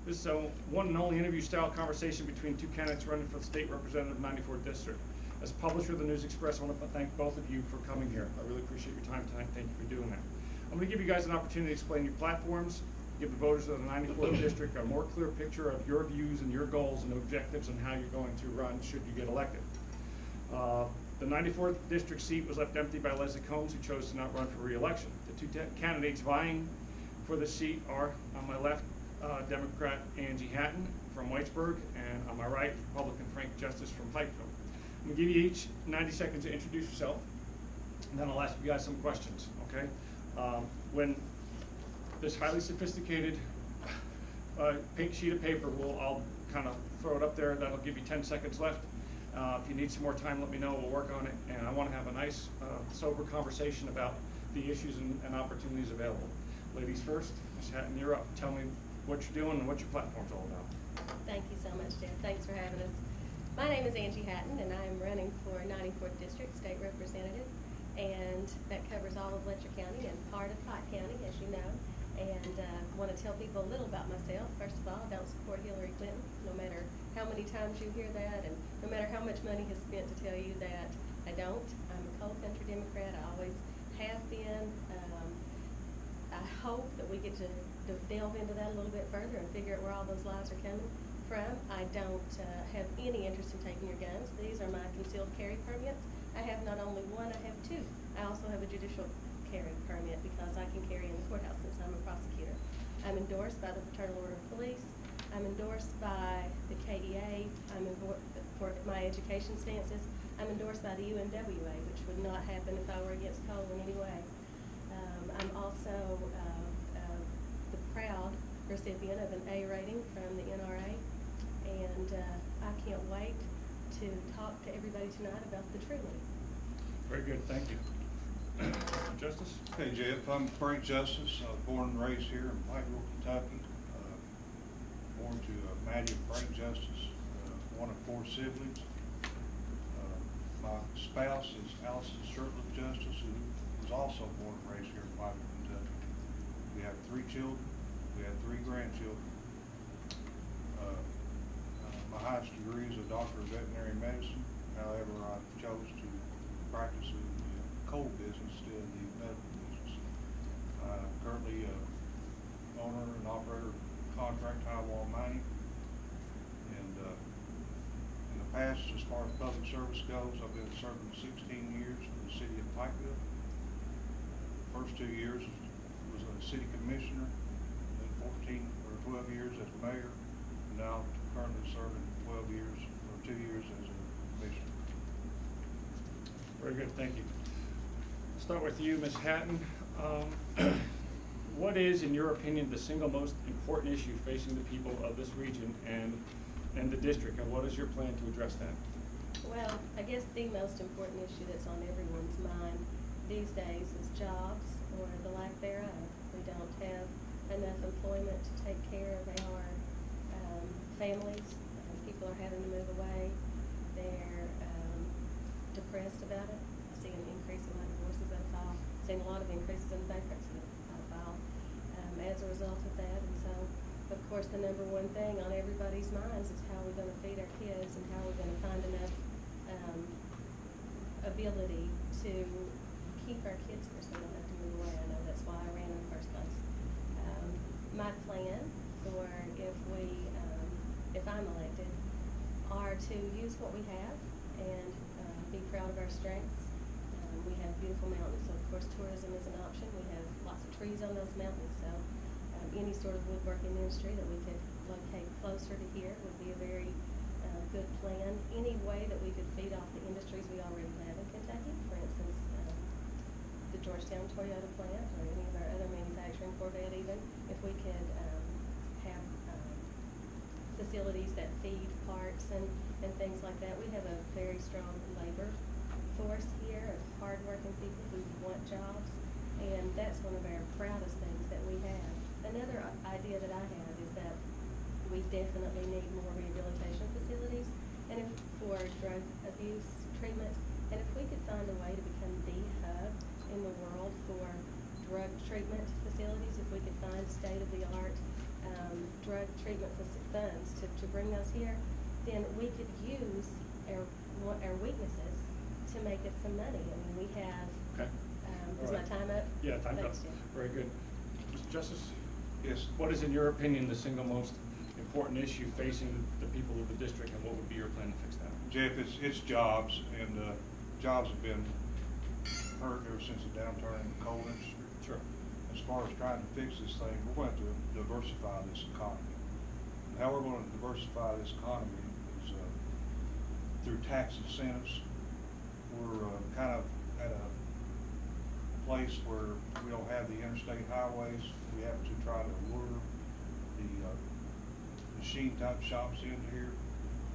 This is a one and only interview-style conversation between two candidates running for the state representative 94th district. As publisher of the News-Express, I want to thank both of you for coming here. I really appreciate your time tonight. Thank you for doing that. I'm going to give you guys an opportunity to explain your platforms, give the voters of the 94th district a more clear picture of your views and your goals and objectives and how you're going to run should you get elected. The 94th district seat was left empty by Leslie Combs, who chose to not run for re-election. The two candidates vying for the seat are, on my left, Democrat Angie Hatton from Whitesburg, and on my right, Republican Frank Justice from Pikeville. I'm going to give you each 90 seconds to introduce yourself, and then I'll ask you guys some questions, okay? When this highly sophisticated pink sheet of paper, I'll kind of throw it up there. That'll give you 10 seconds left. If you need some more time, let me know. We'll work on it. And I want to have a nice, sober conversation about the issues and opportunities available. Ladies first. Ms. Hatton, you're up. Tell me what you're doing and what your platform's all about. Thank you so much, Jeff. Thanks for having us. My name is Angie Hatton, and I'm running for 94th District State Representative. And that covers all of Letcher County and part of Pike County, as you know. And want to tell people a little about myself. First of all, I don't support Hillary Clinton, no matter how many times you hear that, and no matter how much money is spent to tell you that I don't. I'm a coal country Democrat. I always have been. I hope that we get to delve into that a little bit further and figure out where all those lies are coming from. I don't have any interest in taking your guns. These are my concealed carry permits. I have not only one, I have two. I also have a judicial carry permit because I can carry in the courthouse since I'm a prosecutor. I'm endorsed by the Fraternal Order of Police. I'm endorsed by the KDA. For my education stances. I'm endorsed by the UNWA, which would not happen if I were against coal in any way. I'm also the proud recipient of an A rating from the NRA, and I can't wait to talk to everybody tonight about the true money. Very good, thank you. Justice? Hey Jeff, I'm Frank Justice. I was born and raised here in Pikeville, Kentucky. Born to Maddie and Frank Justice, one of 4 siblings. My spouse is Allison Shirtliff Justice, who was also born and raised here in Pikeville, Kentucky. We have 3 children. We have 3 grandchildren. My highest degree is a doctor of veterinary medicine. However, I chose to practice in the coal business instead of the medical business. I'm currently owner and operator of contract highwall mining. And in the past, as far as public service goes, I've been serving 16 years for the city of Pikeville. First 2 years was a city commissioner, then 14 or 12 years as mayor, and now currently serving 12 years or 2 years as a commissioner. Very good, thank you. I'll start with you, Ms. Hatton. What is, in your opinion, the single most important issue facing the people of this region and the district, and what is your plan to address that? Well, I guess the most important issue that's on everyone's mind these days is jobs, or the lack thereof. We don't have enough employment to take care of our families. People are having to move away. They're depressed about it. I see an increase in my divorces that file. I've seen a lot of increases in bankruptcy that file as a result of that. And so, of course, the number one thing on everybody's minds is how we're going to feed our kids and how we're going to find enough ability to keep our kids here so we don't have to move away. I know that's why I ran in the first place. My plan for if I'm elected are to use what we have and be proud of our strengths. We have beautiful mountains, so of course tourism is an option. We have lots of trees on those mountains, so any sort of woodworking industry that we could locate closer to here would be a very good plan. Any way that we could feed off the industries we already have in Kentucky, for instance, the Georgetown Toyota plant or any of our other manufacturing, Corvette even, if we could have facilities that feed parts and things like that. We have a very strong labor force here of hard-working people who want jobs, and that's one of our proudest things that we have. Another idea that I have is that we definitely need more rehabilitation facilities and for drug abuse treatment. And if we could find a way to become the hub in the world for drug treatment facilities, if we could find state-of-the-art drug treatment funds to bring those here, then we could use our weaknesses to make us some money. I mean, we have, Okay. is All my right. time up? Yeah, time's up. Thanks, Jim. Very good. Mr. Justice? Yes. What is, in your opinion, the single most important issue facing the people of the district, and what would be your plan to fix that? Jeff, it's jobs, and jobs have been hurt ever since the downturn in the coal industry. Sure. As far as trying to fix this thing, we're going to have to diversify this economy. And how we're going to diversify this economy is through tax incentives. We're kind of at a place where we don't have the interstate highways. We have to try to lure the machine type shops into here.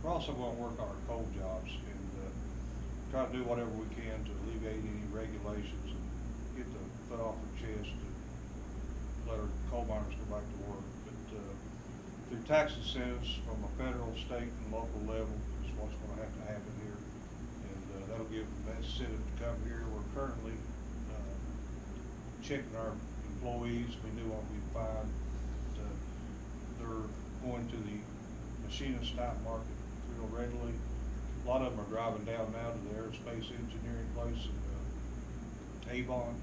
We're also going to work on our coal jobs and try to do whatever we can to alleviate any regulations and get the foot off our chest to let our coal miners go back to work. But through tax incentives from a federal, state, and local level is what's going to have to happen here. And that'll give them that incentive to come here. We're currently checking our employees. We knew what we'd find. They're going to the machinist type market real readily. A lot of them are driving down now to the aerospace engineering place in Avon.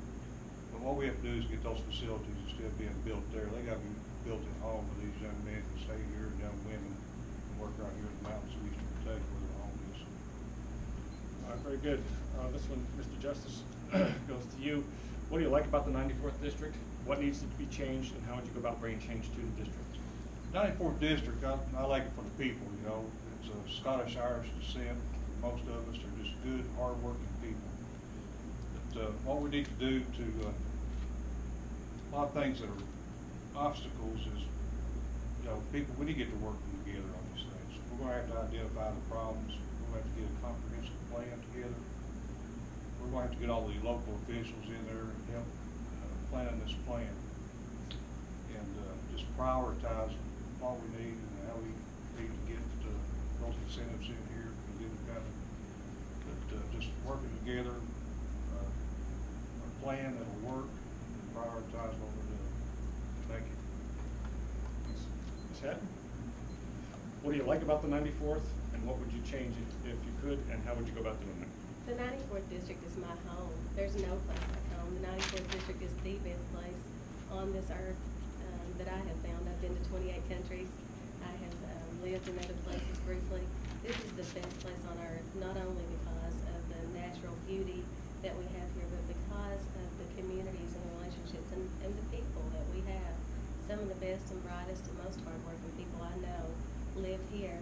But what we have to do is get those facilities instead of being built there. They got to be built at home where these young men can stay here and young women can work right here in the mountains of eastern Kentucky where their home is. All right, very good. This one, Mr. Justice, goes to you. What do you like about the 94th District? What needs to be changed, and how would you go about bringing change to the district? 94th District, I like it for the people, you know. It's a Scottish-Irish descent. Most of us are just good, hard-working people. But what we need to do to, a lot of things that are obstacles is, you know, people, we need to get to working together on these things. We're going to have to identify the problems. We're going to have to get a comprehensive plan together. We're going to have to get all the local officials in there and help plan this plan. And just prioritize what we need and how we need to get those incentives in here and get it kind of, but just working together, a plan that'll work and prioritize what we're doing. Thank you. Ms. Hatton? What do you like about the 94th, and what would you change if you could, and how would you go about doing that? The 94th District is my home. There's no place like home. The 94th District is the best place on this earth that I have found. I've been to 28 countries. I have lived in other places briefly. This is the best place on earth, not only because of the natural beauty that we have here, but because of the communities and the relationships and the people that we have. Some of the best and brightest and most hardworking people I know live here.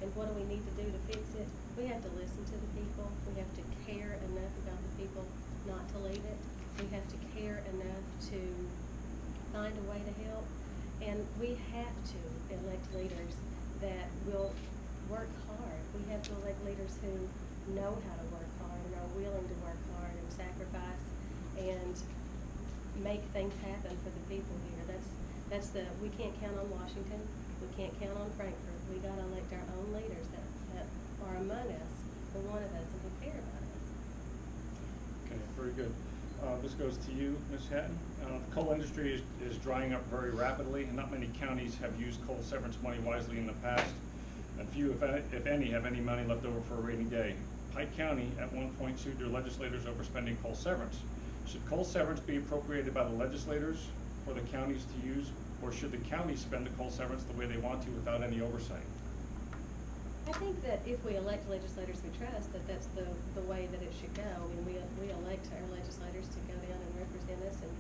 And what do we need to do to fix it? We have to listen to the people. We have to care enough about the people not to leave it. We have to care enough to find a way to help. And we have to elect leaders that will work hard. We have to elect leaders who know how to work hard and are willing to work hard and sacrifice and make things happen for the people here. We can't count on Washington. We can't count on Frankfurt. We got to elect our own leaders that are among us, for one of us, and who care about us. Okay, very good. This goes to you, Ms. Hatton. The coal industry is drying up very rapidly, and not many counties have used coal severance money wisely in the past, and few, if any, have any money left over for a rainy day. Pike County at one point sued their legislators over spending coal severance. Should coal severance be appropriated by the legislators for the counties to use, or should the counties spend the coal severance the way they want to without any oversight? I think that if we elect legislators we trust, that's the way that it should go. I mean, we elect our legislators to go down and represent us and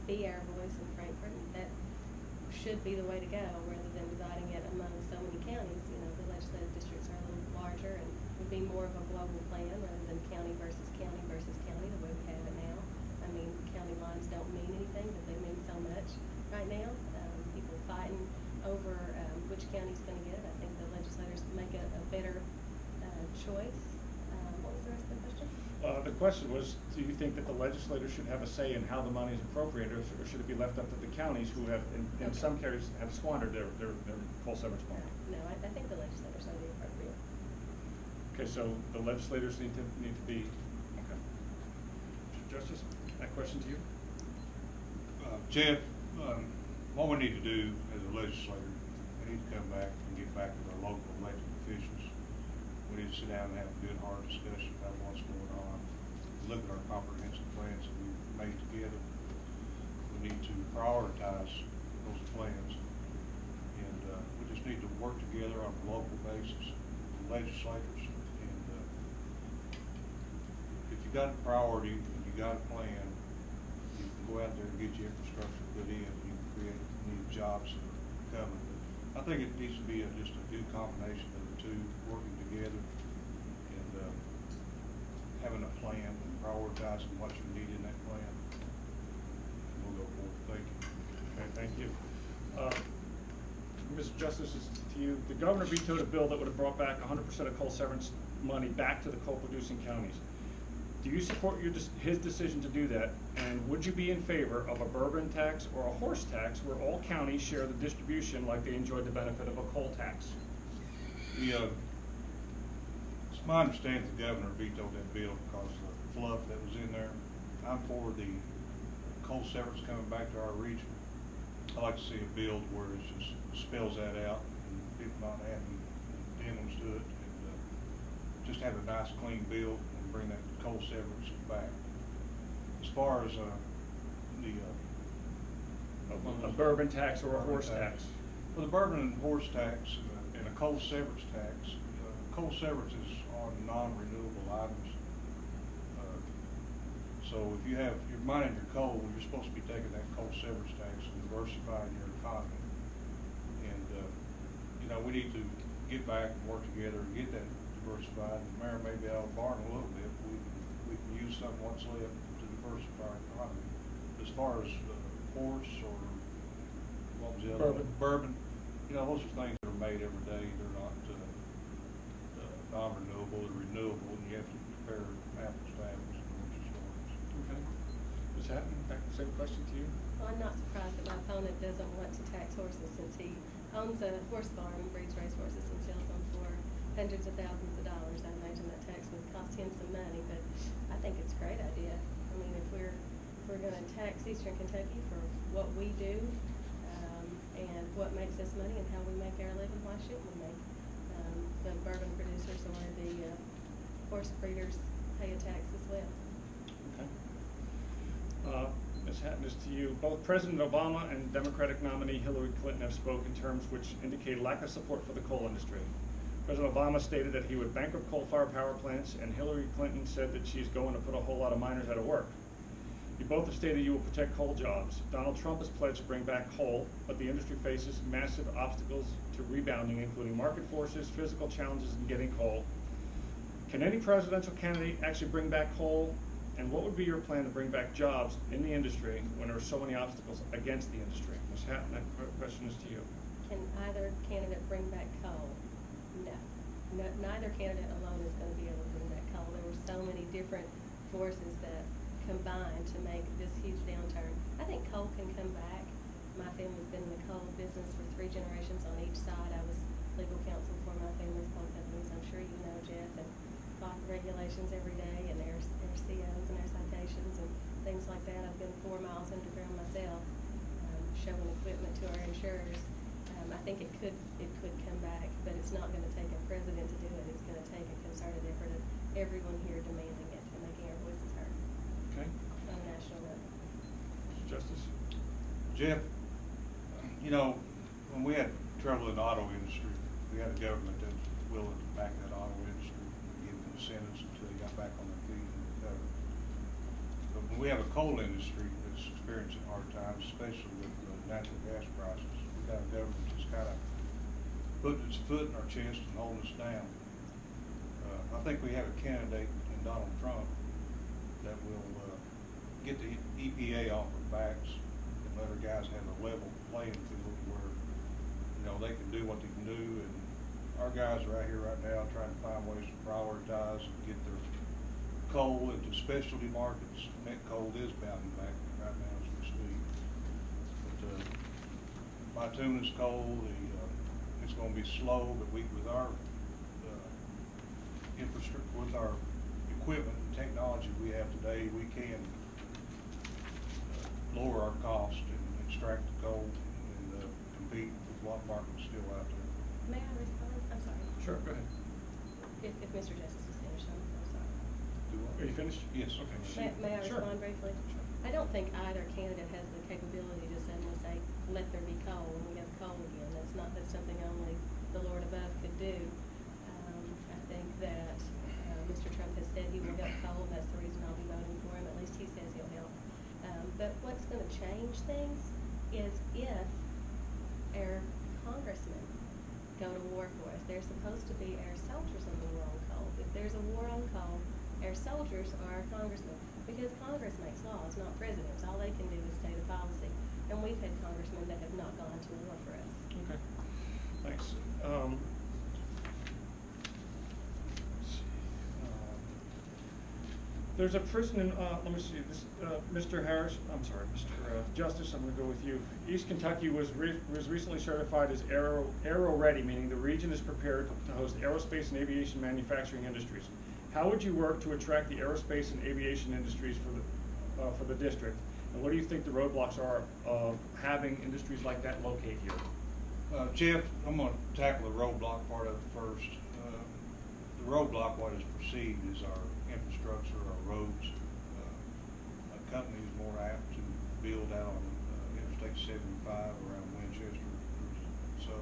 be our voice in Frankfurt, and that should be the way to go, rather than dividing it among so many counties. You know, the legislative districts are a little larger and would be more of a global plan rather than county versus county versus county, the way we have it now. I mean, county lines don't mean anything, but they mean so much right now. People fighting over which county's going to get it. I think the legislators make a better choice. What was the rest of the question? The question was, do you think that the legislators should have a say in how the money is appropriated, or should it be left up to the counties who have, in some cases, have squandered their coal severance money? No, I think the legislators are the appropriate. Okay, so the legislators need to be, okay. Mr. Justice, that question to you? Jeff, what we need to do as a legislator, we need to come back and get back with our local elected officials. We need to sit down and have a good, hard discussion about what's going on. Look at our comprehensive plans that we've made together. We need to prioritize those plans. And we just need to work together on a local basis, legislators. And if you got a priority, if you got a plan, you can go out there and get your infrastructure put in. You can create new jobs that are coming. But I think it needs to be just a good combination of the two, working together and having a plan and prioritizing what you need in that plan. And we'll go forward. Thank you. Okay, thank you. Mr. Justice, it's to you. The governor vetoed a bill that would have brought back 100% of coal severance money back to the coal-producing counties. Do you support his decision to do that? And would you be in favor of a bourbon tax or a horse tax where all counties share the distribution like they enjoyed the benefit of a coal tax? It's my understanding the governor vetoed that bill because of the fluff that was in there. I'm for the coal severance coming back to our region. I like to see a bill where it just spells that out and people not having addendums to it, and just have a nice clean bill and bring that coal severance back. As far as A bourbon tax or a horse tax? Well, the bourbon and horse tax and a coal severance tax, coal severance is on non-renewable items. So if you're mining your coal, you're supposed to be taking that coal severance tax and diversifying your economy. And we need to get back and work together and get that diversified. The mayor may be out of the barn a little bit. We can use some of what's left to diversify our economy. As far as horse or what was the other one? Bourbon. Those are things that are made every day. They're not non-renewable. They're renewable, and you have to compare apples to apples. Okay. Ms. Hatton, back the same question to you. Well, I'm not surprised that my opponent doesn't want to tax horses since he owns a horse farm and breeds race horses and sells them for hundreds of thousands of dollars. I imagine that tax would cost him some money, but I think it's a great idea. I mean, if we're going to tax Eastern Kentucky for what we do and what makes us money and how we make our living, why shouldn't we make the bourbon producers or the horse breeders pay a tax as well? Okay. Ms. Hatton, is to you. Both President Obama and Democratic nominee Hillary Clinton have spoken terms which indicate lack of support for the coal industry. President Obama stated that he would bankrupt coal-fired power plants, and Hillary Clinton said that she's going to put a whole lot of miners out of work. You both have stated you will protect coal jobs. Donald Trump has pledged to bring back coal, but the industry faces massive obstacles to rebounding, including market forces, physical challenges in getting coal. Can any presidential candidate actually bring back coal? And what would be your plan to bring back jobs in the industry when there are so many obstacles against the industry? Ms. Hatton, that question is to you. Can either candidate bring back coal? No. Neither candidate alone is going to be able to bring back coal. There were so many different forces that combined to make this huge downturn. I think coal can come back. My family's been in the coal business for 3 generations on each side. I was legal counsel for my family's coal companies. I'm sure you know, Jeff, and fought regulations every day and their COs and their citations and things like that. I've been 4 miles underground myself, showing equipment to our insurers. I think it could come back, but it's not going to take a president to do it. It's going to take a concerted effort of everyone here demanding it and making our voices heard. Okay. On a national level. Mr. Justice. Jeff, when we had trouble in the auto industry, we had a government that was willing to back that auto industry and give them incentives until they got back on their feet and recovered. But when we have a coal industry that's experiencing hard times, especially with natural gas prices, we got a government that's kind of putting its foot in our chest and holding us down. I think we have a candidate in Donald Trump that will get the EPA off our backs and let our guys have a level playing field where they can do what they can do, and our guys are out here right now trying to find ways to prioritize and get their coal into specialty markets. Met coal is bounding back right now as we speak. But bituminous coal, it's going to be slow, but with our infrastructure, with our equipment and technology we have today, we can lower our cost and extract the coal. And compete with what market's still out there. May I respond? I'm sorry. Sure, go ahead. If Mr. Justice is finished, I'm sorry. Are you finished? Yes. Okay. May I Sure. respond briefly? Sure. I don't think either candidate has the capability to suddenly say, let there be coal, and we have coal again. That's something only the Lord above could do. I think that Mr. Trump has said he will help coal, and that's the reason I'll be voting for him. At least he says he'll help. But what's going to change things is if our congressmen go to war for us. They're supposed to be our soldiers in the war on coal. If there's a war on coal, our soldiers are our congressmen, because Congress makes laws, not presidents. All they can do is state a policy. And we've had congressmen that have not gone to war for us. Okay, thanks. There's a person in, let me see, this, Mr. Harris, I'm sorry, Mr. Justice, I'm gonna go with you. East Kentucky was recently certified as aero ready, meaning the region is prepared to host aerospace and aviation manufacturing industries. How would you work to attract the aerospace and aviation industries for the district? And what do you think the roadblocks are of having industries like that locate here? Jeff, I'm going to tackle the roadblock part of it first. The roadblock, what is perceived, is our infrastructure, our roads. A company is more apt to build out on Interstate 75 around Winchester. So,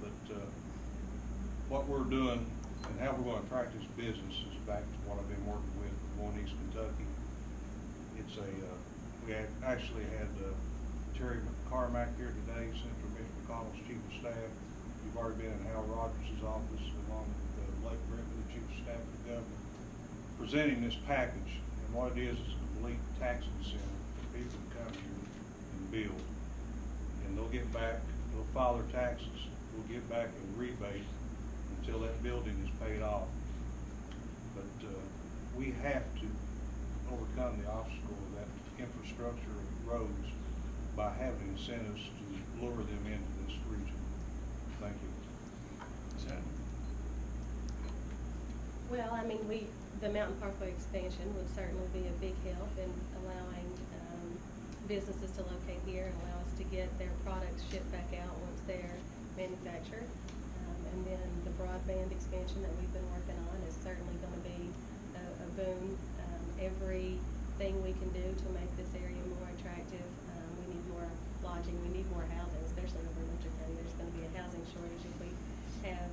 but what we're doing and how we're going to attract this business is back to what I've been working with One East Kentucky. It's a we actually had Terry Carmack here today, Senator Mitch McConnell's chief of staff. You've already been in Hal Rogers' office along with Blake Griffin, the chief of staff of the governor, presenting this package. And what it is a complete tax incentive for people to come here and build. And they'll get back, they'll file their taxes, we'll get back a rebate until that building is paid off. But we have to overcome the obstacle of that infrastructure of roads by having incentives to lure them into this region. Thank you. Well, I mean, the Mountain Parkway expansion would certainly be a big help in allowing businesses to locate here and allow us to get their products shipped back out once they're manufactured. And then the broadband expansion that we've been working on is certainly going to be a boon. Everything we can do to make this area more attractive. We need more lodging. We need more housing, especially over in Letcher County. There's going to be a housing shortage if we have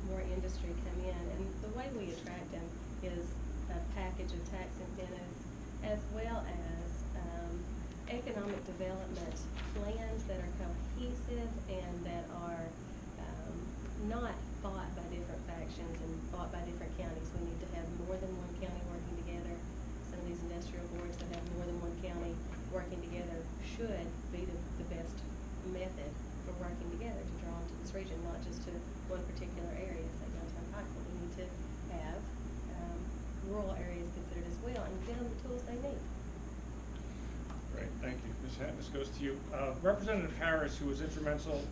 more industry come in. And the way we attract them is a package of tax incentives as well as economic development plans that are cohesive and that are not fought by different factions and fought by different counties. We need to have more than one county working together. Some of these industrial boards that have more than one county working together should be the best method for working together to draw into this region, not just to one particular area, say downtown Pikeville. We need to have rural areas considered as well and give them the tools they need. Great, thank you. Ms. Hatton, this goes to you. Representative Harris, who was instrumental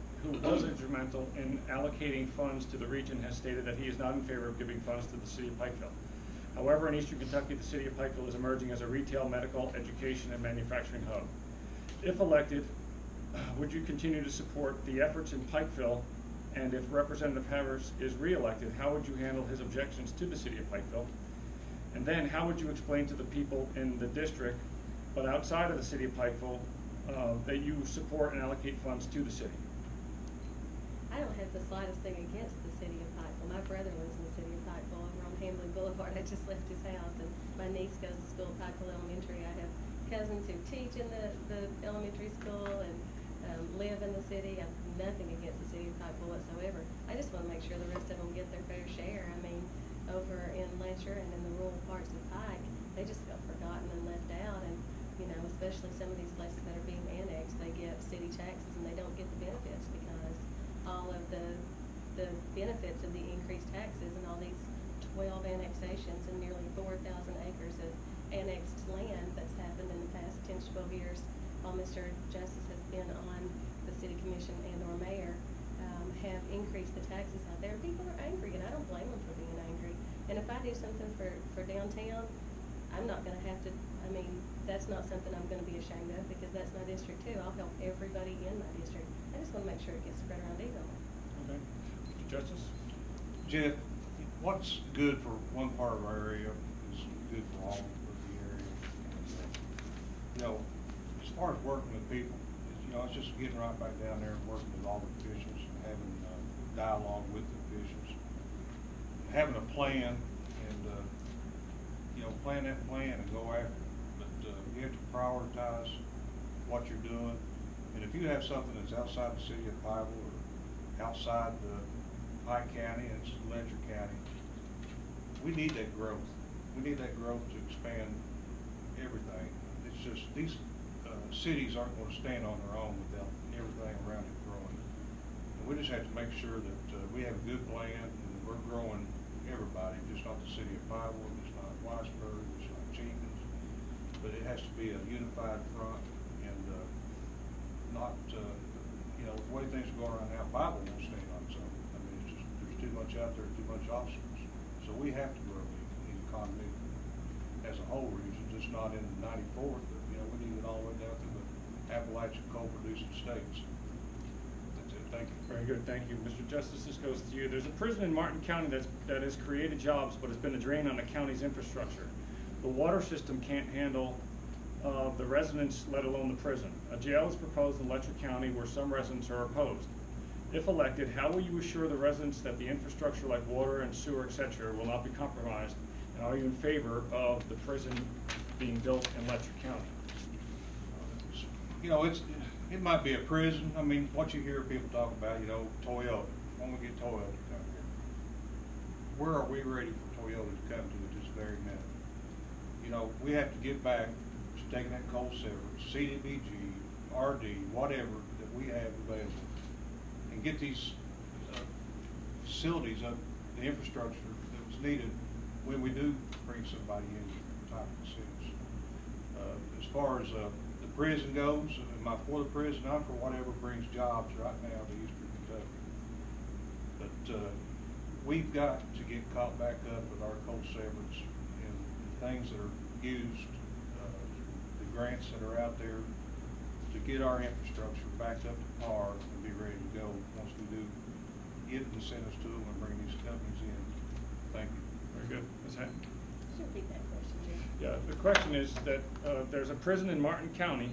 in allocating funds to the region, has stated that he is not in favor of giving funds to the city of Pikeville. However, in eastern Kentucky, the city of Pikeville is emerging as a retail, medical, education, and manufacturing hub. If elected, would you continue to support the efforts in Pikeville? And if Representative Harris is re-elected, how would you handle his objections to the city of Pikeville? And then how would you explain to the people in the district, but outside of the city of Pikeville, that you support and allocate funds to the city? I don't have the slightest thing against the city of Pikeville. My brother lives in the city of Pikeville over on Hamlin Boulevard. I just left his house, and my niece goes to school at Pikeville Elementary. I have cousins who teach in the elementary school and live in the city. I have nothing against the city of Pikeville whatsoever. I just want to make sure the rest of them get their fair share. I mean, over in Letcher and in the rural parts of Pike, they just feel forgotten and left out. And you know, especially some of these places that are being annexed, they get city taxes and they don't get the benefits because all of the benefits of the increased taxes and all these 12 annexations and nearly 4,000 acres of annexed land that's happened in the past 10 to 12 years while Mr. Justice has been on the city commission and or mayor, have increased the taxes out there. People are angry, and I don't blame them for being angry. And if I do something for downtown, I'm not going to have to, I mean, that's not something I'm gonna be ashamed of, because that's my district too. I'll help everybody in my district. I just wanna make sure it gets spread around evenly. Okay. Mr. Justice? Jeff, what's good for one part of our area is good for all of the area. You know, as far as working with people, it's just getting right back down there and working with all the officials, and having dialogue with the officials, having a plan, and plan that plan and go after it. But you have to prioritize what you're doing, and if you have something that's outside the city of Pikeville or outside the Pike County and it's Letcher County, we need that growth. We need that growth to expand everything. It's just these cities aren't going to stand on their own without everything around it growing. And we just have to make sure that we have a good plan and we're growing everybody, just not the city of Pikeville, just not Whitesburg, just not Jenkins, but it has to be a unified front and not, the way things are going right now, Pikeville won't stand on its own. I mean, it's just, there's too much out there, too much obstacles. So we have to grow the economy as a whole region, just not in the 94th, but, we need it all the way down to the Appalachian coal-producing states. That's it. Thank you. Very good, thank you. Mr. Justice, this goes to you. There's a prison in Martin County that has created jobs, but has been a drain on the county's infrastructure. The water system can't handle the residents, let alone the prison. A jail is proposed in Letcher County where some residents are opposed. If elected, how will you assure the residents that the infrastructure like water and sewer, etc., will not be compromised? And are you in favor of the prison being built in Letcher County? It might be a prison. I mean, what you hear people talk about, Toyota. When we get Toyota to come here, where are we ready for Toyota to come to at this very minute? We have to get back to taking that coal severance, CDBG, RD, whatever that we have available, and get these facilities up, the infrastructure that was needed when we do bring somebody in type of cities. As far as the prison goes, am I for the prison? I'm for whatever brings jobs right now to Eastern Kentucky. But we've got to get caught back up with our coal severance and the things that are used, the grants that are out there to get our infrastructure back up to par and be ready to go once we do get incentives to them and bring these companies in. Thank you. Very good. Ms. Hatton? Should repeat that question, Jim. Yeah, the question is that there's a prison in Martin County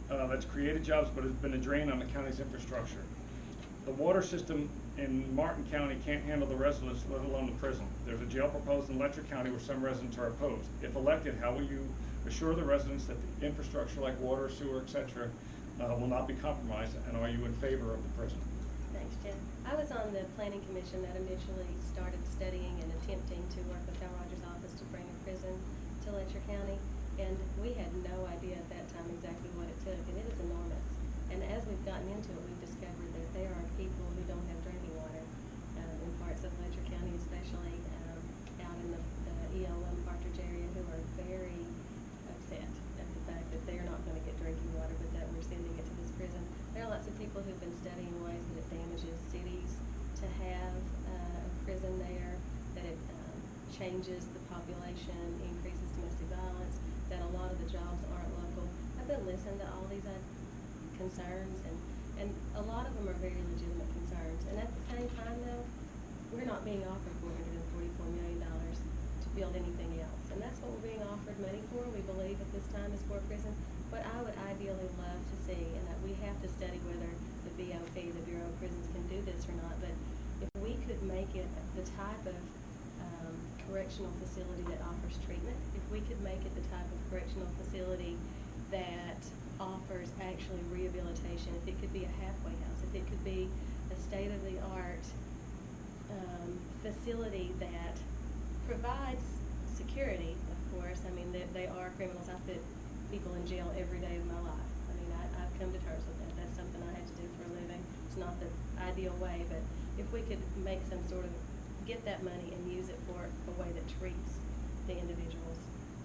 that's created jobs but has been a drain on the county's infrastructure. The water system in Martin County can't handle the residents, let alone the prison. There's a jail proposed in Letcher County where some residents are opposed. If elected, how will you assure the residents that the infrastructure like water, sewer, etc. Will not be compromised, and are you in favor of the prison? Thanks, Jim. I was on the planning commission that initially started studying and attempting to work with Al Rogers' office to bring a prison to Letcher County, and we had no idea at that time exactly what it took, and it is enormous. And as we've gotten into it, we've discovered that there are people who don't have drinking water in parts of Letcher County, especially out in the ELM Partridge area, who are very upset at the fact that they're not going to get drinking water, but that we're sending it to this prison. There are lots of people who've been studying ways that it damages cities to have a prison there, that it changes the population, increases domestic violence, that a lot of the jobs aren't local. I've been listening to all these concerns, and a lot of them are very legitimate concerns. And at the same time, though, we're not being offered $444 million to build anything else. And that's what we're being offered money for. We believe at this time is for a prison. But I would ideally love to see, and that we have to study whether the BOP, the Bureau of Prisons, can do this or not. But if we could make it the type of correctional facility that offers treatment, if we could make it the type of correctional facility that offers actually rehabilitation, if it could be a halfway house, if it could be a state-of-the-art facility that provides security, of course. I mean, they are criminals. I put people in jail every day of my life. I mean, I've come to terms with that. That's something I had to do for a living. It's not the ideal way, but if we could make some sort of, get that money and use it for a way that treats the individuals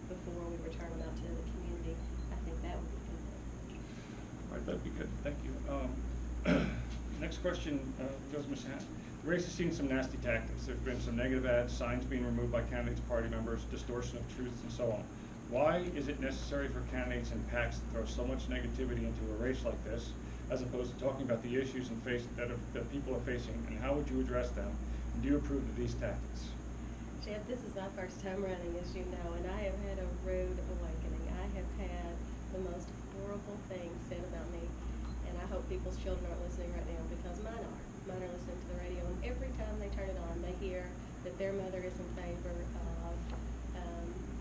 before we return them out to the community, I think that would be good. All right, that'd be good. Thank you. Next question goes to Ms. Hatton. The race has seen some nasty tactics. There have been some negative ads, signs being removed by candidates, party members, distortion of truths, and so on. Why is it necessary for candidates and PACs to throw so much negativity into a race like this, as opposed to talking about the issues that people are facing, and how would you address them? And do you approve of these tactics? Jeff, this is my first time running, as you know, and I have had a rude awakening. I have had the most horrible things said about me, and I hope people's children aren't listening right now, because mine are. Mine are listening to the radio, and every time they turn it on, they hear that their mother is in favor of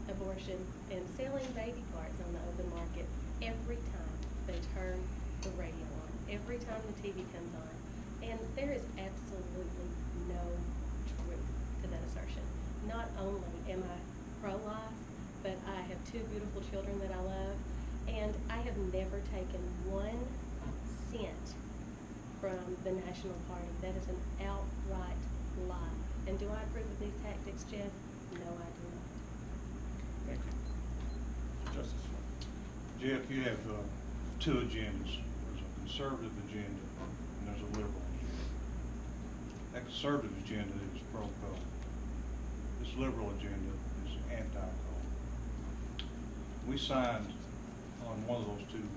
abortion and selling baby parts on the open market every time they turn the radio on, every time the TV comes on. And there is absolutely no truth to that assertion. Not only am I pro-life, but I have two beautiful children that I love, and I have never taken 1 cent from the National Party. That is an outright lie. And do I approve of these tactics, Jeff? No, I do not. Thank you. Justice. Jeff, you have two agendas. There's a conservative agenda and there's a liberal agenda. That conservative agenda is pro-coal. This liberal agenda is anti-coal. We signed on one of those two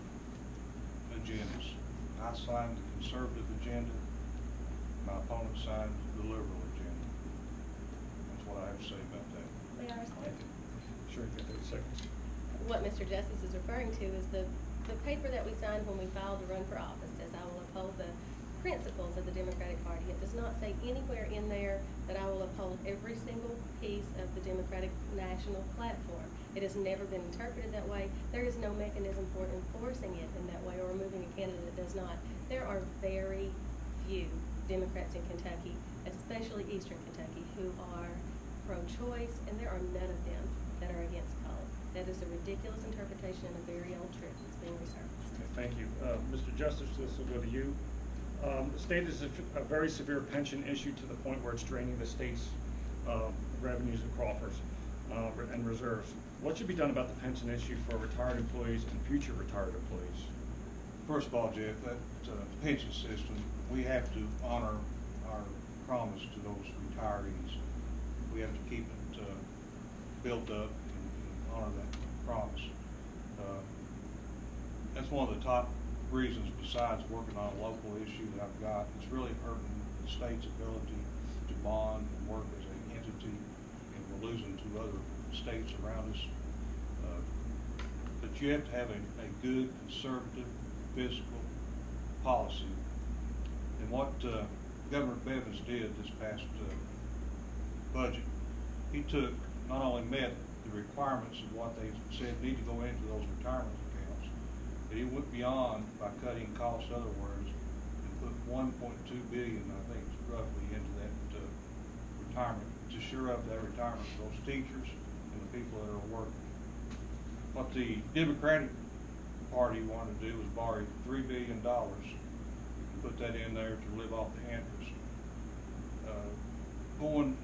agendas. I signed the conservative agenda. My opponent signed the liberal agenda. That's what I have to say about that. May I respond? Thank you. Sure, you have 30 seconds. What Mr. Justice is referring to is the paper that we signed when we filed to run for office, says I will uphold the principles of the Democratic Party. It does not say anywhere in there that I will uphold every single piece of the Democratic national platform. It has never been interpreted that way. There is no mechanism for enforcing it in that way or removing a candidate that does not. There are very few Democrats in Kentucky, especially Eastern Kentucky, who are pro-choice, and there are none of them that are against coal. That is a ridiculous interpretation and a very old truth that's being resurfaced. Okay, thank you. Mr. Justice, this will go to you. The state is a very severe pension issue to the point where it's draining the state's revenues and coffers and reserves. What should be done about the pension issue for retired employees and future retired employees? First of all, Jeff, that pension system, we have to honor our promise to those retirees. We have to keep it built up and honor that promise. That's one of the top reasons, besides working on a local issue that I've got. It's really hurting the state's ability to bond and work as an entity, and we're losing to other states around us. But you have to have a good conservative fiscal policy. And what Governor Bevins did this past budget, he not only met the requirements of what they said need to go into those retirement accounts, but he went beyond by cutting costs otherwise and put $1.2 billion, I think, roughly, into that retirement to shore up that retirement for those teachers and the people that are working. What the Democratic Party wanted to do was borrow $3 billion and put that in there to live off the interest.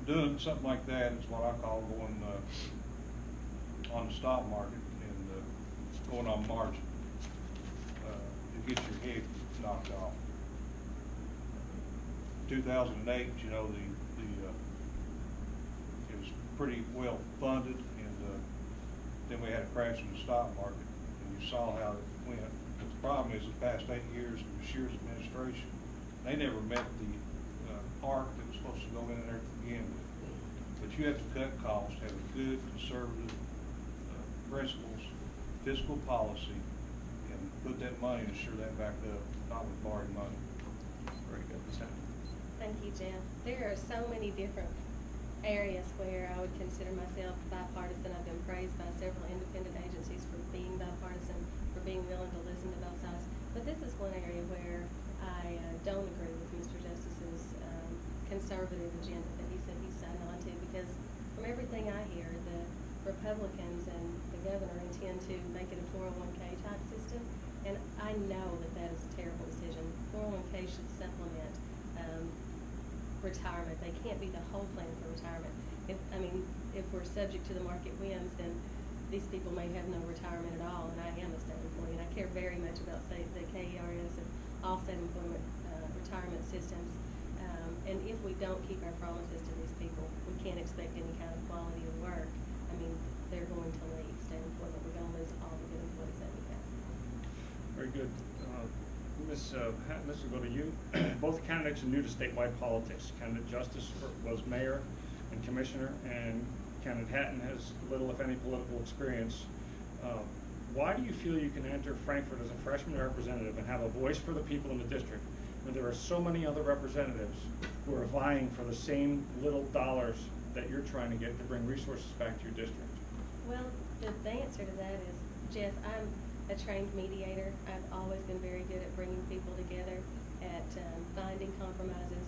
Doing something like that is what I call going on the stock market and going on margin to get your head knocked off. 2008, you know, it was pretty well funded, and then we had a crash in the stock market, and you saw how it went. But the problem is, the past 8 years of the Shears administration, they never met the arc that was supposed to go in there to begin with. But you have to cut costs, have a good conservative principles, fiscal policy, and put that money to shore that back up, not with borrowed money. Very good. Thank you, Jeff. There are so many different areas where I would consider myself bipartisan. I've been praised by several independent agencies for being bipartisan, for being willing to listen to both sides. But this is one area where I don't agree with Mr. Justice's conservative agenda that he said he's signed on to, because from everything I hear, the Republicans and the governor intend to make it a 401k type system, and I know that that is a terrible decision. 401k should supplement retirement. They can't be the whole plan for retirement. If we're subject to the market whims, then these people may have no retirement at all, and I am a state employee, and I care very much about the KERS and all state employment retirement systems. And if we don't keep our promises to these people, we can't expect any kind of quality of work. they're going to leave state employment. We're going to lose all the good employees that we have. Very good. Ms. Hatton, this will go to you. Both candidates are new to statewide politics. Candidate Justice was mayor and commissioner, and candidate Hatton has little, if any, political experience. Why do you feel you can enter Frankfort as a freshman representative and have a voice for the people in the district when there are so many other representatives who are vying for the same little dollars that you're trying to get to bring resources back to your district? Well, the answer to that is, Jeff, I'm a trained mediator. I've always been very good at bringing people together, at finding compromises.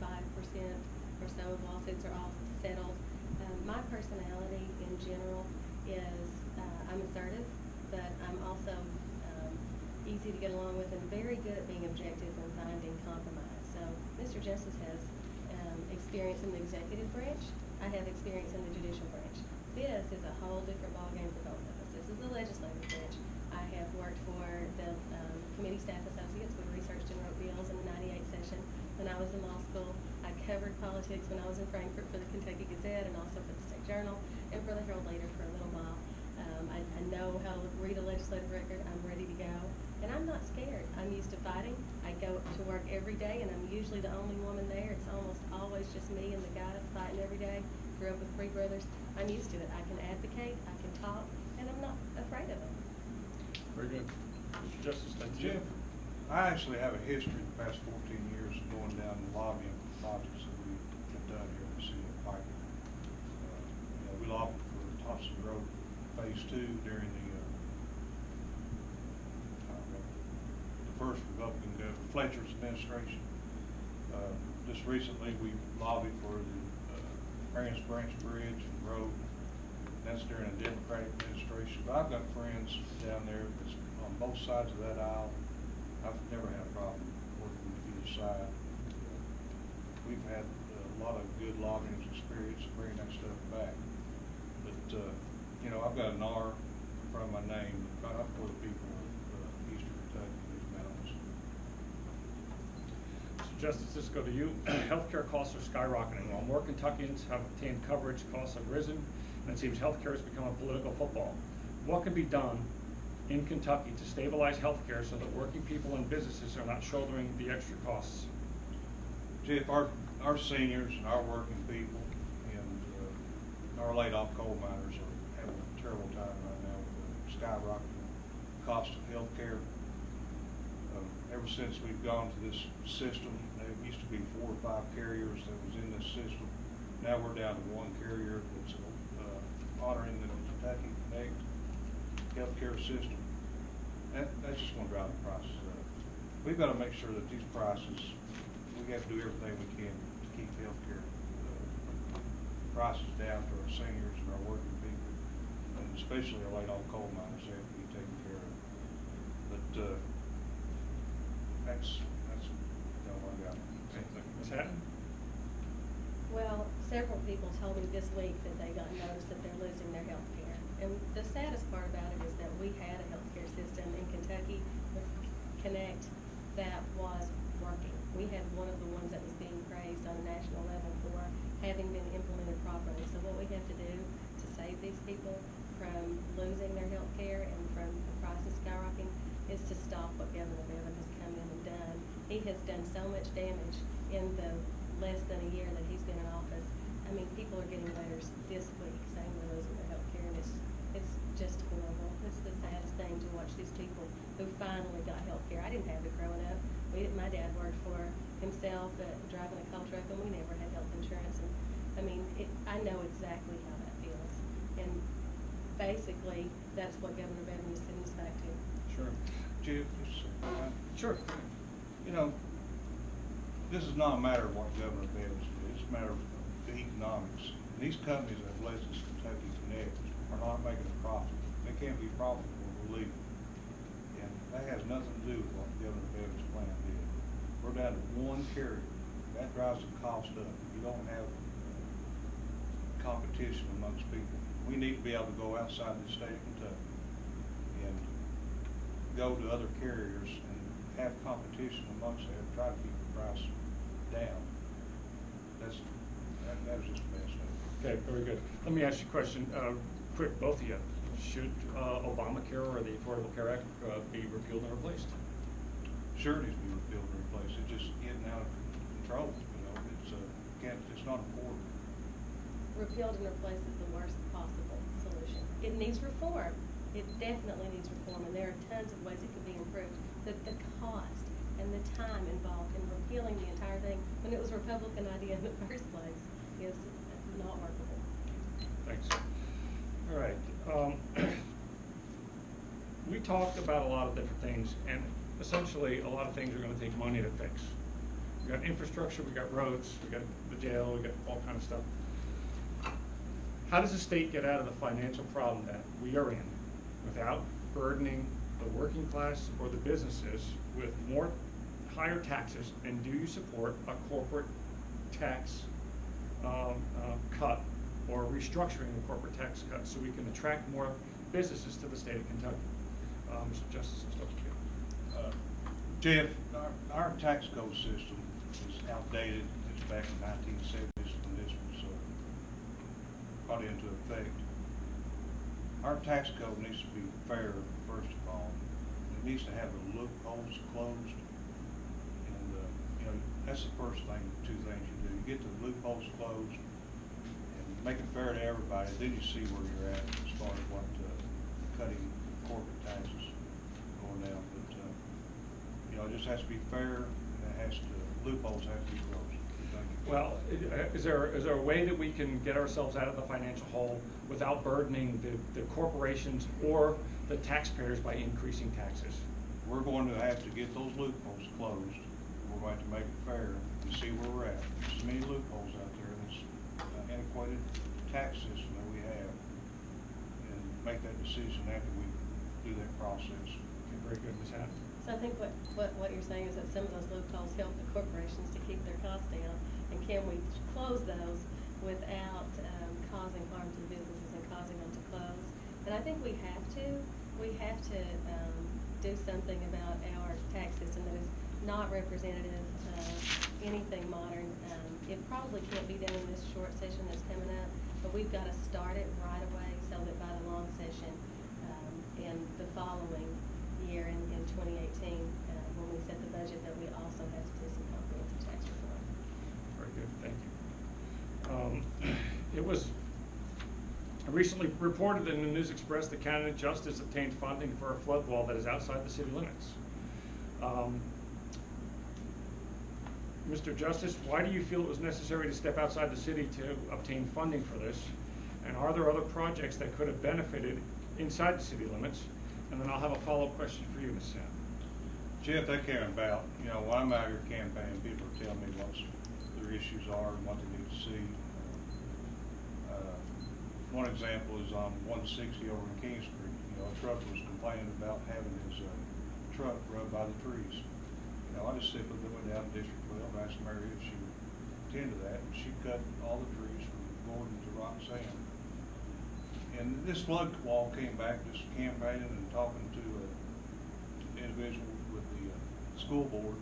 95% or so of lawsuits are all settled. My personality in general is I'm assertive, but I'm also easy to get along with and very good at being objective and finding compromise. So Mr. Justice has experience in the executive branch. I have experience in the judicial branch. This is a whole different ballgame for both of us. This is the legislative branch. I have worked for the committee staff associates. We researched and wrote bills in the '98 session when I was in law school. I covered politics when I was in Frankfort for the Kentucky Gazette and also for the State Journal and for the Herald Leader for a little while. I know how to read a legislative record. I'm ready to go. And I'm not scared. I'm used to fighting. I go to work every day, and I'm usually the only woman there. It's almost always just me and the guys fighting every day. Grew up with 3 brothers. I'm used to it. I can advocate, I can talk, and I'm not afraid of it. Very good. Mr. Justice, thank you. Jim, I actually have a history the past 14 years of going down and lobbying for projects that we have done here in the city of Pikeville. We lobbied for Thompson Road Phase 2 during the first Republican government, Fletcher's administration. Just recently, we lobbied for the Marion Branch Bridge and Road. That's during a Democratic administration. But I've got friends down there that's on both sides of that aisle. I've never had a problem working with either side. We've had a lot of good lobbying experience bringing that stuff back. But I've got an R in front of my name for the people of Eastern Kentucky. Mr. Justice, this will go to you. Healthcare costs are skyrocketing. While more Kentuckians have obtained coverage, costs have risen, and it seems healthcare has become a political football. What can be done in Kentucky to stabilize healthcare so that working people and businesses are not shouldering the extra costs? Jeff, our seniors and our working people and our laid-off coal miners are having a terrible time right now with the skyrocketing cost of healthcare. Ever since we've gone to this system, there used to be 4 or 5 carriers that was in this system. Now we're down to 1 carrier that's honoring the Kentucky Connect healthcare system. That's just going to drive the prices up. We've got to make sure that these prices, we have to do everything we can to keep healthcare prices down for our seniors and our working people, and especially our laid-off coal miners. They have to be taken care of. But that's all I got. Ms. Hatton? Well, several people told me this week that they got notice that they're losing their health care. And the saddest part about it is that we had a health care system in Kentucky with Connect that was working. We had one of the ones that was being praised on a national level for having been implemented properly. So what we have to do to save these people from losing their health care and from the prices skyrocketing is to stop what Governor Bevan has come in and done. He has done so much damage in the less than a year that he's been in office. I mean, people are getting letters this week saying they're losing their health care, and it's just horrible. It's the saddest thing to watch these people who finally got health care. I didn't have it growing up. My dad worked for himself, driving a coal truck, and we never had health insurance. And I mean, I know exactly how that feels. And basically, that's what Governor Bevan is sending us back to. Sure. Chief, Sure. This is not a matter of what Governor Bevan's doing. It's a matter of the economics. And these companies that have led this Kentucky Connect are not making a profit. They can't be profitable or legal. And that has nothing to do with what Governor Bevan's plan did. We're down to 1 carrier. That drives the cost up. You don't have competition amongst people. We need to be able to go outside the state of Kentucky and go to other carriers and have competition amongst them, try to keep the price down. That was just the best thing. Okay, very good. Let me ask you a question. quick, both of you, should Obamacare or the Affordable Care Act be repealed and replaced? Sure, it needs to be repealed and replaced. It's just getting out of control, you know, it's not important. Repealed and replaced is the worst possible solution. It needs reform. It definitely needs reform, and there are tons of ways it could be improved. The cost and the time involved in repealing the entire thing, when it was a Republican idea in the first place, is not workable. Thanks. All right. We talked about a lot of different things, and essentially a lot of things are going to take money to fix. We got infrastructure, we got roads, we got the jail, we got all kind of stuff. How does the state get out of the financial problem that we are in without burdening the working class or the businesses with more higher taxes? And do you support a corporate tax cut or restructuring the corporate tax cut so we can attract more businesses to the state of Kentucky? Mr. Justice, I'll start with you. Jeff, our tax code system is outdated. It's back in 1970s when this was brought into effect. Our tax code needs to be fair, first of all. It needs to have the loopholes closed. And, you know, that's the first thing, two things you do. You get the loopholes closed and make it fair to everybody. Then you see where you're at as far as what cutting corporate taxes going down. But, you know, it just has to be fair, and it has to, loopholes have to be closed. Well, is there a way that we can get ourselves out of the financial hole without burdening the corporations or the taxpayers by increasing taxes? We're going to have to get those loopholes closed. We're going to make it fair and see where we're at. There's so many loopholes out there in this antiquated tax system that we have, and make that decision after we do that process. Okay, very good, Ms. Hatt. So I think what you're saying is that some of those loopholes help the corporations to keep their costs down, and can we close those without causing harm to the businesses and causing them to close? And I think we have to do something about our tax system that is not representative of anything modern. It probably can't be done in this short session that's coming up, but we've got to start it right away so that by the long session in the following year in 2018, when we set the budget, that we also have to do some comprehensive tax reform. Very good, thank you. It was recently reported in the News-Express that Canada Justice obtained funding for a flood wall that is outside the city limits. Mr. Justice, why do you feel it was necessary to step outside the city to obtain funding for this? And are there other projects that could have benefited inside the city limits? And then I'll have a follow-up question for you, Ms. Sam. Jeff, that came about, you know, when I'm out here campaigning, people are telling me what their issues are and what they need to see. One example is on 160 over in King Street. You know, a truck was complaining about having his truck rubbed by the trees. You know, I just simply went down to District 12, asked Mary if she would attend to that, and she cut all the trees from Gordon to rock sand. And this flood wall came back just campaigning and talking to an individual with the school board.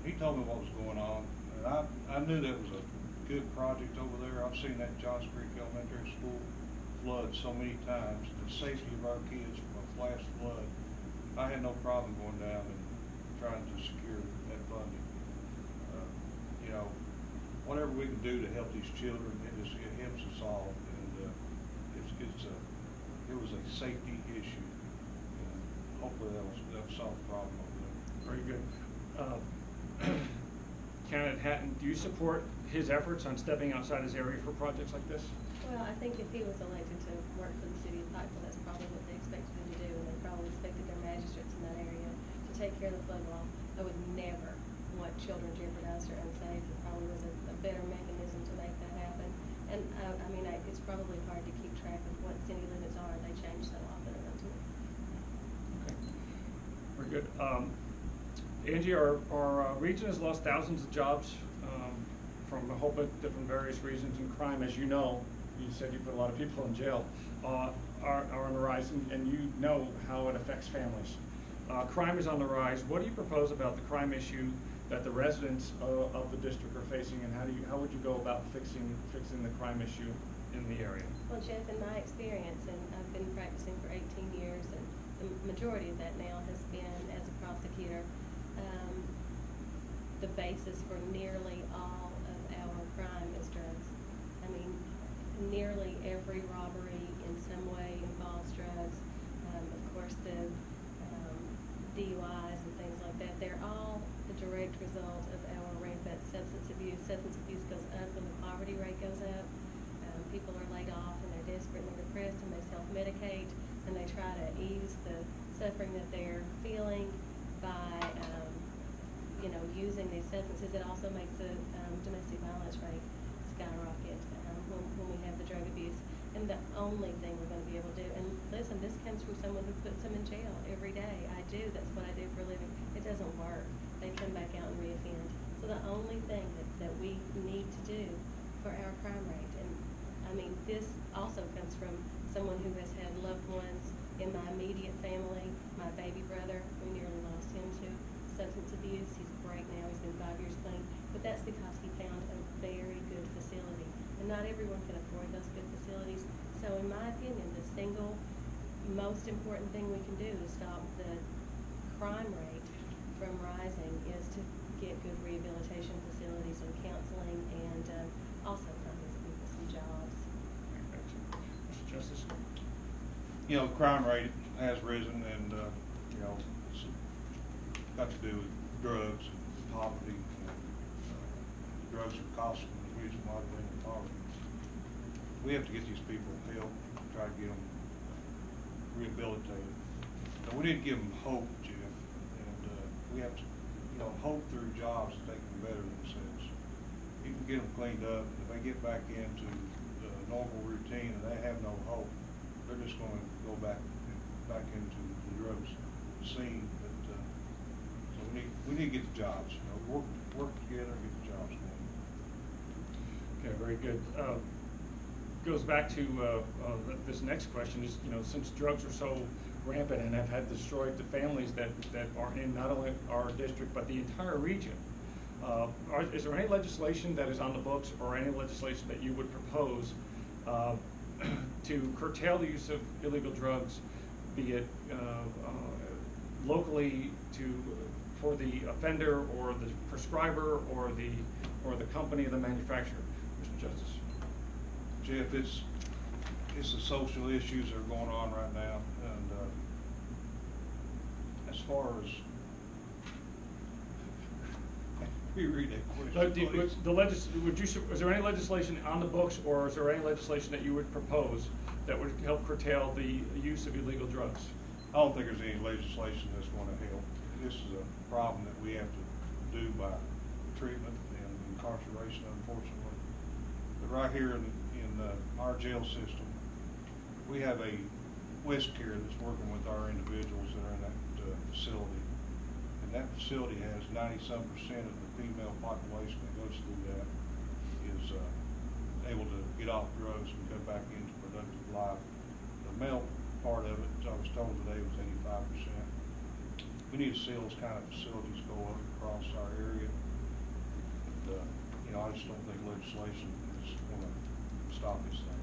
He told me what was going on, and I knew that was a good project over there. I've seen that Johns Creek Elementary School flood so many times. The safety of our kids from a flash flood, I had no problem going down and trying to secure that funding. You know, whatever we can do to help these children, it helps us all. And it was a safety issue, and hopefully that'll solve the problem over there. Very good. Candidate Hatton, do you support his efforts on stepping outside his area for projects like this? Well, I think if he was elected to work for the city of Pikeville, that's probably what they expected him to do, and they probably expected their magistrates in that area to take care of the flood wall. I would never want children jeopardized or unsafe. It probably was a better mechanism to make that happen. And I mean, it's probably hard to keep track of what city limits are. They change so often around here. Okay, very good. Angie, our region has lost thousands of jobs from a whole bunch of different various reasons, and crime, as you know, you said you put a lot of people in jail, are on the rise, and you know how it affects families. Crime is on the rise. What do you propose about the crime issue that the residents of the district are facing, and how would you go about fixing the crime issue in the area? Well, Jeff, in my experience, and I've been practicing for 18 years, and the majority of that now has been as a prosecutor, the basis for nearly all of our crime is drugs. I mean, nearly every robbery in some way involves drugs. Of course, the DUIs and things like that, they're all the direct result of our rampant substance abuse. Substance abuse goes up when the poverty rate goes up. People are laid off and they're desperate and they're depressed and they self-medicate and they try to ease the suffering that they're feeling by using these substances. It also makes the domestic violence rate skyrocket when we have the drug abuse. And the only thing we're going to be able to do, and listen, this comes from someone who puts them in jail every day. I do. That's what I do for a living. It doesn't work. They come back out and reoffend. So the only thing that we need to do for our crime rate, and I mean, this also comes from someone who has had loved ones in my immediate family. My baby brother, we nearly lost him to substance abuse. He's great now. He's been 5 years clean. But that's because he found a very good facility. And not everyone can afford those good facilities. So in my opinion, the single most important thing we can do to stop the crime rate from rising is to get good rehabilitation facilities and counseling, and also find these people some jobs. Mr. Justice? You know, crime rate has risen, and it's got to do with drugs and poverty. Drugs are costing a huge amount of in poverty. We have to get these people help, try to get them rehabilitated. But we need to give them hope, Jeff, and we have to, hope through jobs that they can better themselves. You can get them cleaned up. If they get back into the normal routine and they have no hope, they're just going to go back into the drugs scene. But so we need to get the jobs. Work together and get the jobs going. Okay, very good. Goes back to this next question is, since drugs are so rampant and have had destroyed the families that are in not only our district but the entire region, is there any legislation that is on the books or any legislation that you would propose to curtail the use of illegal drugs, be it locally for the offender or the prescriber or the company or the manufacturer? Mr. Justice. Jeff, it's the social issues that are going on right now, and as far as reread that question, please. Is there any legislation on the books, or is there any legislation that you would propose that would help curtail the use of illegal drugs? I don't think there's any legislation that's going to help. This is a problem that we have to do by treatment and incarceration, unfortunately. But right here in our jail system, we have a West Care that's working with our individuals that are in that facility. And that facility has 90-some% of the female population that goes through that is able to get off drugs and go back into productive life. The male part of it, I was told today, was 85%. We need to see those kind of facilities go up across our area. But, I just don't think legislation is going to stop this thing.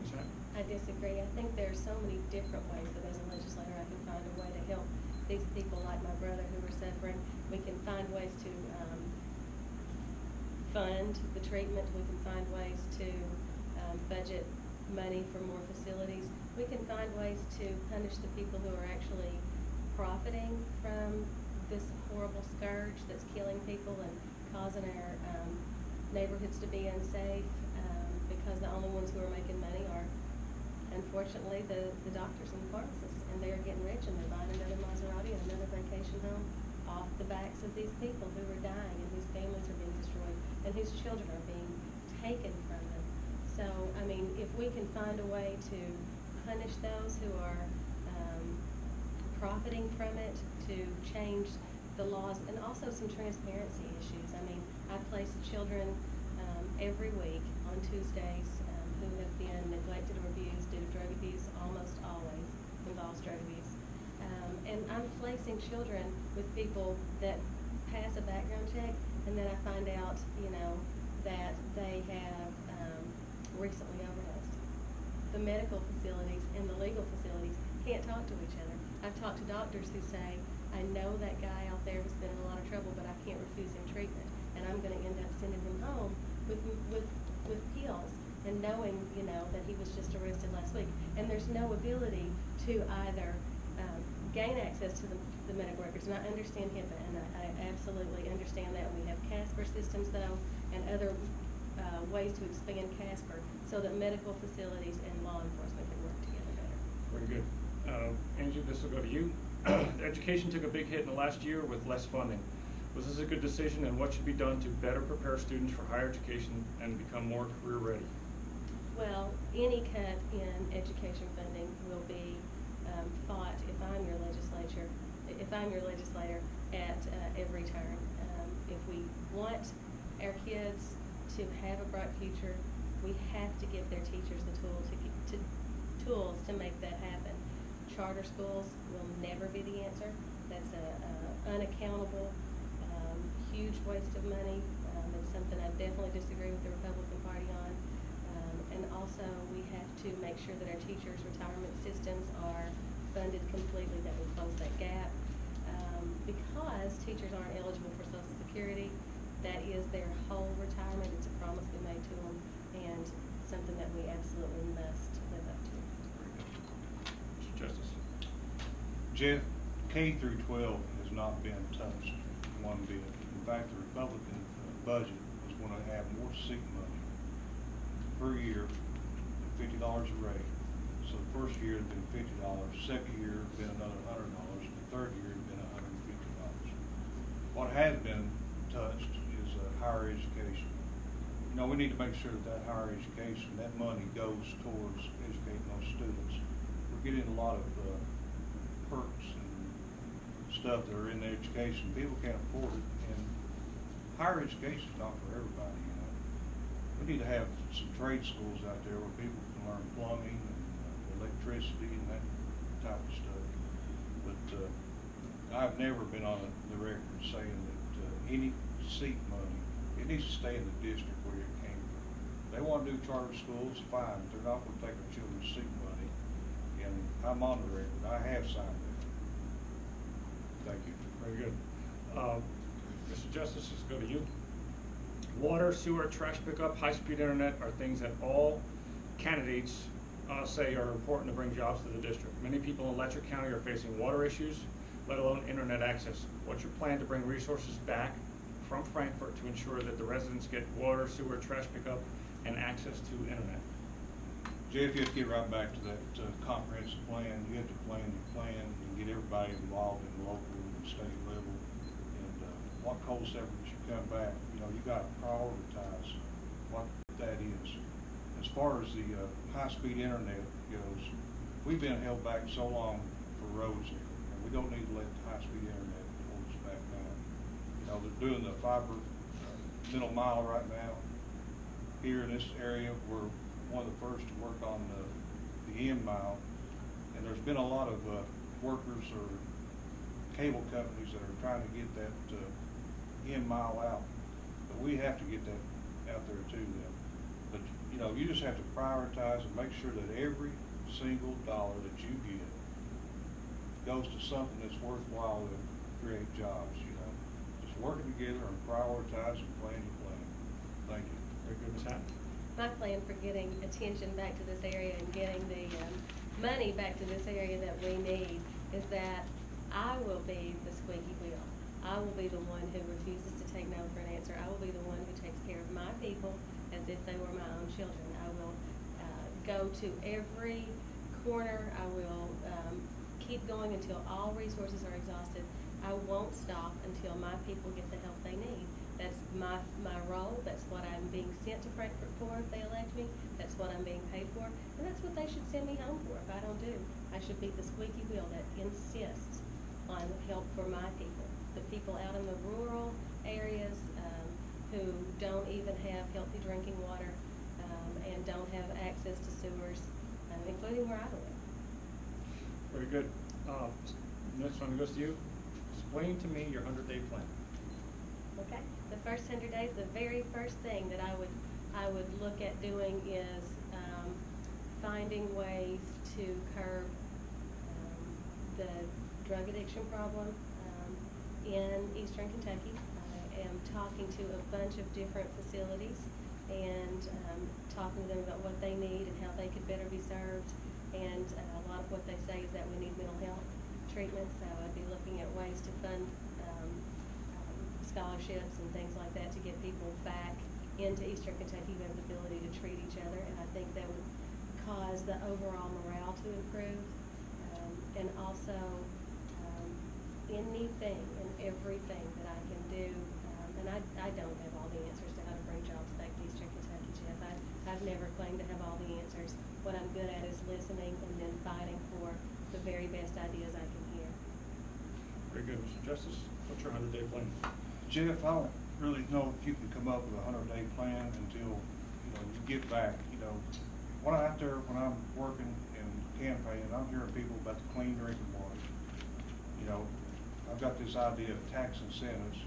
Okay. I disagree. I think there are so many different ways that as a legislator I can find a way to help these people like my brother who are suffering. We can find ways to fund the treatment. We can find ways to budget money for more facilities. We can find ways to punish the people who are actually profiting from this horrible scourge that's killing people and causing our neighborhoods to be unsafe, because the only ones who are making money are, unfortunately, the doctors and the pharmacists, and they're getting rich and they're buying another Maserati and another vacation home off the backs of these people who are dying and whose families are being destroyed and whose children are being taken from them. So, I mean, if we can find a way to punish those who are profiting from it, to change the laws, and also some transparency issues. I mean, I place children every week on Tuesdays who have been neglected or abused due to drug abuse. Almost always involves drug abuse. And I'm placing children with people that pass a background check, and then I find out, that they have recently medical facilities and the legal facilities can't talk to each other. I've talked to doctors who say, I know that guy out there has been in a lot of trouble, but I can't refuse him treatment, and I'm gonna end up sending him home with pills, and knowing, you know, that he was just arrested last week. And there's no ability to either gain access to the medical records, and I understand HIPAA, and I absolutely understand that. We have CASPER systems, though, and other ways to expand CASPER so that medical facilities and law enforcement can work together better. Very good. Angie, this will go to you. Education took a big hit in the last year with less funding. Was this a good decision, and what should be done to better prepare students for higher education and become more career ready? Well, any cut in education funding will be fought if I'm your legislator at every turn. If we want our kids to have a bright future, we have to give their teachers the tools to make that happen. Charter schools will never be the answer. That's a unaccountable, huge waste of money. It's something I definitely disagree with the Republican Party on. And also, we have to make sure that our teachers' retirement systems are funded completely, that we close that gap. Because teachers aren't eligible for Social Security, that is their whole retirement. It's a promise we made to them, and something that we absolutely must live up to. Mr. Justice. Jeff, K through 12 has not been touched one bit. In fact, the Republican budget is going to have more seat money per year, $50 a rate. So the first year had been $50, second year had been another $100, and the third year had been $150. What has been touched is higher education. You know, we need to make sure that higher education, that money goes towards educating those students. We're getting a lot of perks and stuff that are in the education. People can't afford it, and higher education is not for everybody, you know. We need to have some trade schools out there where people can learn plumbing and electricity and that type of stuff. But I've never been on the record saying that any seat money, it needs to stay in the district where it came from. They want to do charter schools, fine, but they're not going to take our children's seat money. And I'm on the record. I have signed it. Thank you. Very good. Mr. Justice, let's go to you. Water, sewer, trash pickup, high-speed internet are things that all candidates say are important to bring jobs to the district. Many people in Letcher County are facing water issues, let alone internet access. What's your plan to bring resources back from Frankfort to ensure that the residents get water, sewer, trash pickup, and access to internet? Jeff, you have to get right back to that comprehensive plan. You have to plan your plan and get everybody involved in local and state level. And what cost efforts you come back, you know, you got to prioritize what that is. As far as the high-speed internet goes, we've been held back so long for roads here, and we don't need to let the high-speed internet hold us back now. You know, they're doing the fiber middle mile right now. Here in this area, we're one of the first to work on the end mile, and there's been a lot of workers or cable companies that are trying to get that end mile out, but we have to get that out there to them. But you know, you just have to prioritize and make sure that every single dollar that you get goes to something that's worthwhile to create jobs. You know, just working together and prioritize and plan your plan. Thank you. Very good, Ms. Hatton. My plan for getting attention back to this area and getting the money back to this area that we need is that I will be the squeaky wheel. I will be the one who refuses to take no for an answer. I will be the one who takes care of my people as if they were my own children. I will go to every corner. I will keep going until all resources are exhausted. I won't stop until my people get the help they need. That's my role. That's what I'm being sent to Frankfort for if they elect me. That's what I'm being paid for. And that's what they should send me home for if I don't do. I should be the squeaky wheel that insists on help for my people. The people out in the rural areas who don't even have healthy drinking water and don't have access to sewers, including where I live. Very good. Next one goes to you. Explain to me your 100-day plan. Okay. The first 100 days, the very first thing that I would look at doing is finding ways to curb the drug addiction problem in Eastern Kentucky. I am talking to a bunch of different facilities and talking to them about what they need and how they could better be served. And a lot of what they say is that we need mental health treatment, so I'd be looking at ways to fund scholarships and things like that to get people back into Eastern Kentucky who have the ability to treat each other, and I think that would cause the overall morale to improve. And also anything and everything that I can do, and I don't have all the answers to how to bring jobs back to Eastern Kentucky, Jeff. I've never claimed to have all the answers. What I'm good at is listening and then fighting for the very best ideas I can hear. Very good. Mr. Justice, what's your 100-day plan? Jeff, I don't really know if you can come up with a 100-day plan until, you get back. When I'm out there, when I'm working and campaigning, I'm hearing people about the clean drinking water. I've got this idea of tax incentives.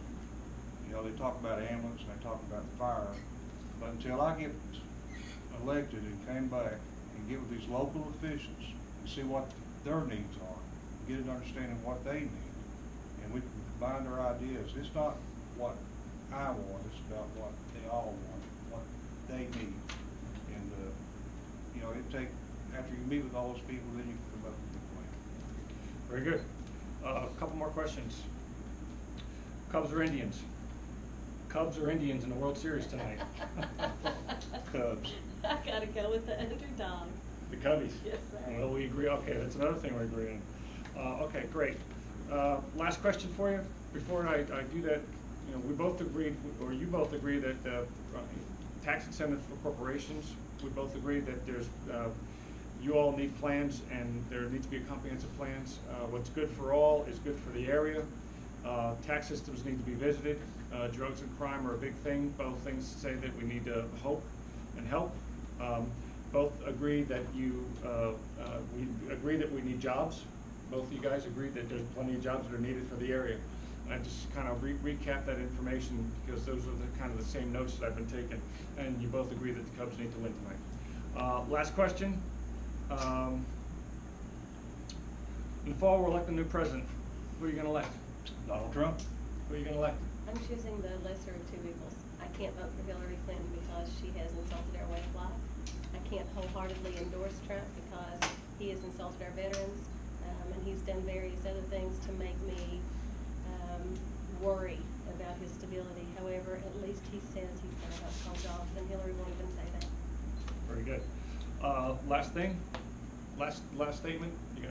They talk about ambulance, and they talk about fire, but until I get elected and came back and get with these local officials and see what their needs are, get an understanding of what they need, and we can combine our ideas. It's not what I want, it's about what they all want, what they need. And, after you meet with all those people, then you can come up with a plan. Very good. A couple more questions. Cubs or Indians? Cubs or Indians in the World Series tonight? Cubs. I gotta go with the underdog. The Cubbies? Yes, sir. Well, we agree. Okay, that's another thing we agree on. Okay, great. Last question for you. Before I do that, we both agreed, or you both agree that tax incentives for corporations, we both agree that there's, you all need plans and there needs to be a comprehensive plans. What's good for all is good for the area. Tax systems need to be visited. Drugs and crime are a big thing. Both things say that we need to hope and help. Both agree that we agree that we need jobs. Both of you guys agree that there's plenty of jobs that are needed for the area. And I just kind of recap that information because those are the kind of the same notes that I've been taking. And you both agree that the Cubs need to win tonight. Last question. In the fall, we're electing a new president. Who are you going to elect? Donald Trump. Who are you going to elect? I'm choosing the lesser of two evils. I can't vote for Hillary Clinton because she has insulted our way of life. I can't wholeheartedly endorse Trump because he has insulted our veterans, and he's done various other things to make me worry about his stability. However, at least he says he's going to help hold jobs, and Hillary won't even say that. Very good. Last thing, last statement. You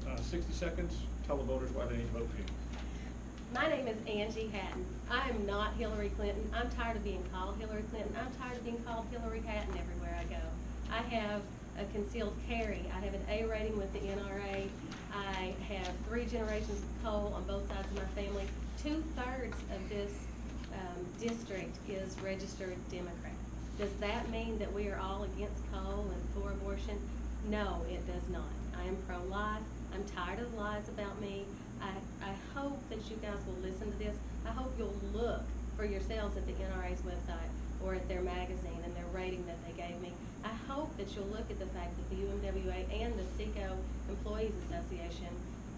got 60 seconds. Tell the voters why they need to vote for you. My name is Angie Hatton. I am not Hillary Clinton. I'm tired of being called Hillary Clinton. I'm tired of being called Hillary Hatton everywhere I go. I have a concealed carry. I have an A rating with the NRA. I have 3 generations of coal on both sides of my family. 2/3 of this district is registered Democrat. Does that mean that we are all against coal and for abortion? No, it does not. I am pro-life. I'm tired of the lies about me. I hope that you guys will listen to this. I hope you'll look for yourselves at the NRA's website or at their magazine and their rating that they gave me. I hope that you'll look at the fact that the UMWA and the SECO Employees Association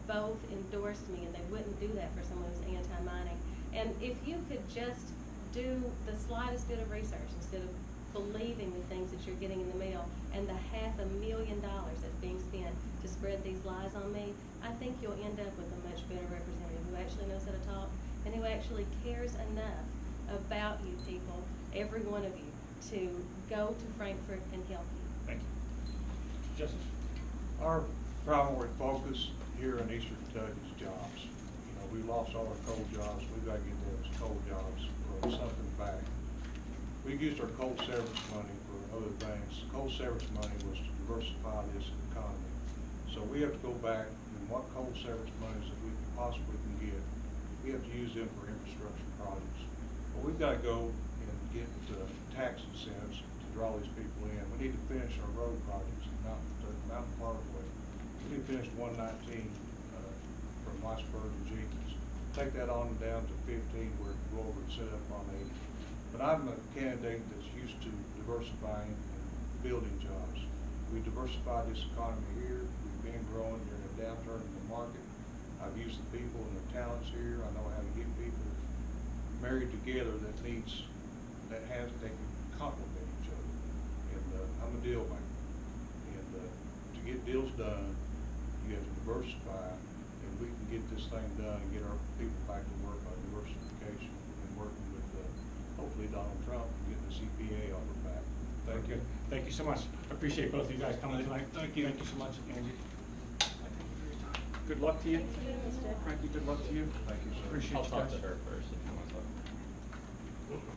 both endorsed me, and they wouldn't do that for someone who's anti-mining. And if you could just do the slightest bit of research instead of believing the things that you're getting in the mail and the $500,000 that's being spent to spread these lies on me, I think you'll end up with a much better representative who actually knows how to talk and who actually cares enough about you people, every one of you, to go to Frankfurt and help you. Thank you. Justice? Our primary focus here in Eastern Kentucky is jobs. We lost all our coal jobs. We've got to get those coal jobs or something back. We used our coal severance money for other things. Coal severance money was to diversify this economy. So we have to go back and what coal severance monies that we possibly can get, we have to use them for infrastructure projects. But we've got to go and get tax incentives to draw these people in. We need to finish our road projects in Mountain Parkway. We need to finish 119 from Weisberg to Jenkins. Take that on down to 15 where we go over and set up on 80. But I'm a candidate that's used to diversifying and building jobs. We diversified this economy here. We've been growing during a downturn in the market. I've used the people and their talents here. I know how to get people married together that can complement each other. And I'm a deal maker. And to get deals done, you have to diversify, and we can get this thing done and get our people back to work by diversification and working with hopefully Donald Trump and getting the CPA off the back. Thank you. Thank you so much. I appreciate both of you guys coming tonight. Thank you. Thank you so much, Angie. Good luck to you. Thank you, Mr. Frankie, good luck to you. Thank you, sir. Appreciate I'll you talk guys. to her first.